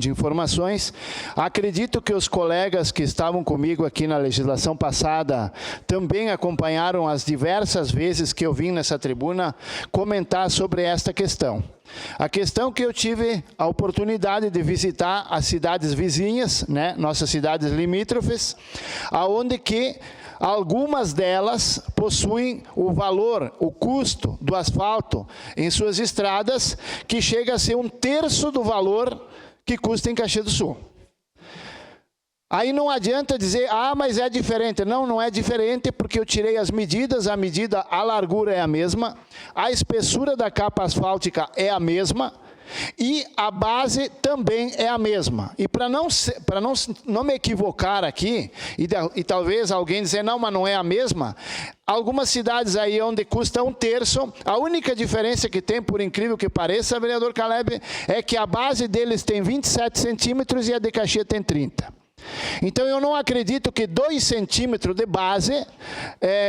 de informações. Acredito que os colegas que estavam comigo aqui na legislação passada também acompanharam as diversas vezes que eu vim nessa tribuna comentar sobre esta questão. A questão que eu tive a oportunidade de visitar as cidades vizinhas, né, nossas cidades limítrofes, aonde que algumas delas possuem o valor, o custo do asfalto em suas estradas, que chega a ser 1/3 do valor que custa em Caxias do Sul. Aí não adianta dizer, mas é diferente. Não, não é diferente, porque eu tirei as medidas, a largura é a mesma, a espessura da capa asfáltica é a mesma, e a base também é a mesma. E para não me equivocar aqui, e talvez alguém dizer, não, mas não é a mesma, algumas cidades aí onde custa 1/3, a única diferença que tem, por incrível que pareça, vereador Caleb, é que a base deles tem 27 centímetros e a de Caxias tem 30. Então eu não acredito que 2 centímetros de base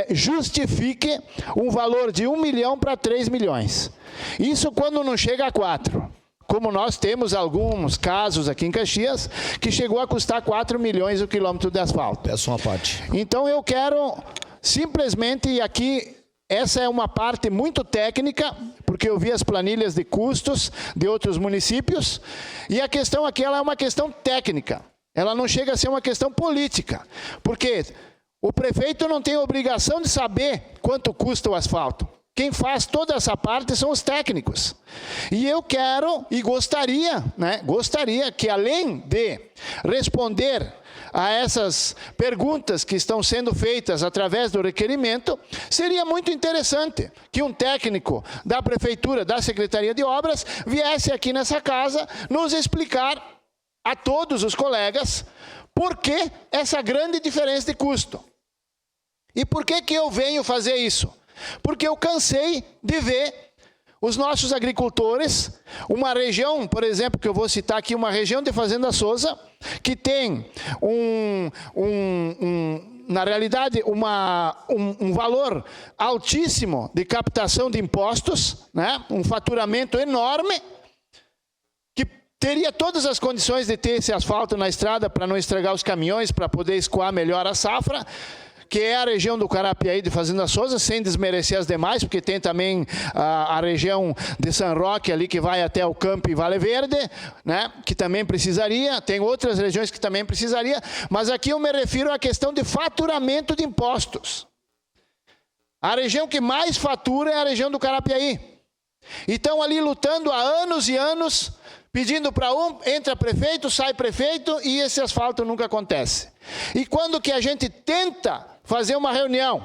justifique um valor de 1 milhão para 3 milhões. Isso quando não chega a 4. Como nós temos alguns casos aqui em Caxias, que chegou a custar 4 milhões o quilômetro de asfalto. Peço uma parte. Então eu quero simplesmente, e aqui essa é uma parte muito técnica, porque eu vi as planilhas de custos de outros municípios, e a questão aqui ela é uma questão técnica. Ela não chega a ser uma questão política, porque o prefeito não tem obrigação de saber quanto custa o asfalto. Quem faz toda essa parte são os técnicos. E eu quero e gostaria que, além de responder a essas perguntas que estão sendo feitas através do requerimento, seria muito interessante que um técnico da prefeitura, da Secretaria de Obras, viesse aqui nessa casa nos explicar a todos os colegas por que essa grande diferença de custo. E por que eu venho fazer isso? Porque eu cansei de ver os nossos agricultores, uma região, por exemplo, que eu vou citar aqui, uma região de Fazenda Souza, que tem na realidade, um valor altíssimo de captação de impostos, né? Um faturamento enorme, que teria todas as condições de ter esse asfalto na estrada para não estragar os caminhões, para poder escoar melhor a safra, que é a região do Carapiaí de Fazenda Souza, sem desmerecer as demais, porque tem também a região de São Roque ali, que vai até o Campo e Vale Verde, né, que também precisaria, tem outras regiões que também precisaria, mas aqui eu me refiro à questão de faturamento de impostos. A região que mais fatura é a região do Carapiaí. E estão ali lutando há anos e anos, pedindo para entra prefeito, sai prefeito, e esse asfalto nunca acontece. E quando que a gente tenta fazer uma reunião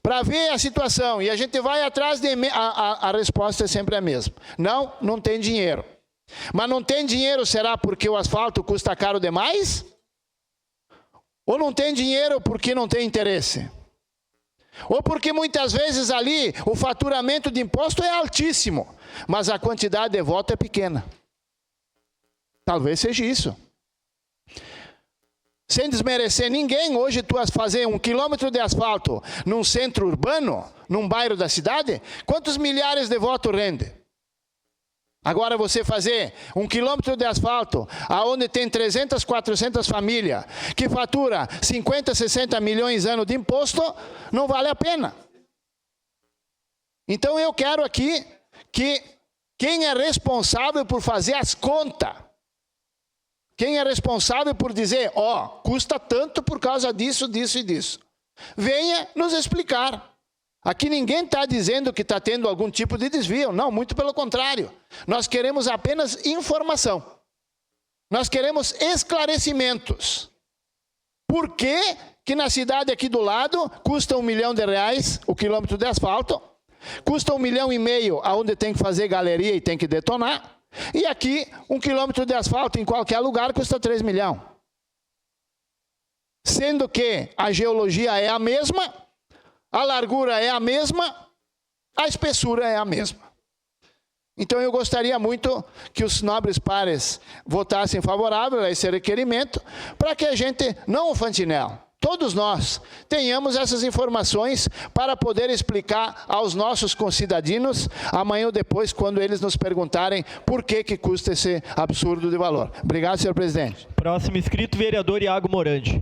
para ver a situação e a gente vai atrás, a resposta é sempre a mesma. Não, não tem dinheiro. Mas não tem dinheiro, será porque o asfalto custa caro demais? Ou não tem dinheiro porque não tem interesse? Ou porque muitas vezes ali o faturamento de imposto é altíssimo, mas a quantidade de voto é pequena. Talvez seja isso. Sem desmerecer ninguém, hoje tu fazer 1 quilômetro de asfalto num centro urbano, num bairro da cidade, quantos milhares de votos rende? Agora você fazer 1 quilômetro de asfalto, aonde tem 300, 400 famílias, que fatura 50, 60 milhões ano de imposto, não vale a pena. Então eu quero aqui que quem é responsável por fazer as contas, quem é responsável por dizer, custa tanto por causa disso, disso e disso, venha nos explicar. Aqui ninguém está dizendo que está tendo algum tipo de desvio. Não, muito pelo contrário. Nós queremos apenas informação. Nós queremos esclarecimentos. Por que na cidade aqui do lado custa R$1 milhão o quilômetro de asfalto, custa R$1,5 milhão aonde tem que fazer galeria e tem que detonar, e aqui 1 quilômetro de asfalto em qualquer lugar custa 3 milhões. Sendo que a geologia é a mesma, a largura é a mesma, a espessura é a mesma. Então eu gostaria muito que os nobres pares votassem favorável a esse requerimento, para que a gente, não o Fantinel, todos nós, tenhamos essas informações para poder explicar aos nossos concidadãos amanhã ou depois, quando eles nos perguntarem por que custa esse absurdo de valor. Obrigado, senhor presidente. Próximo inscrito, vereador Iago Morandi.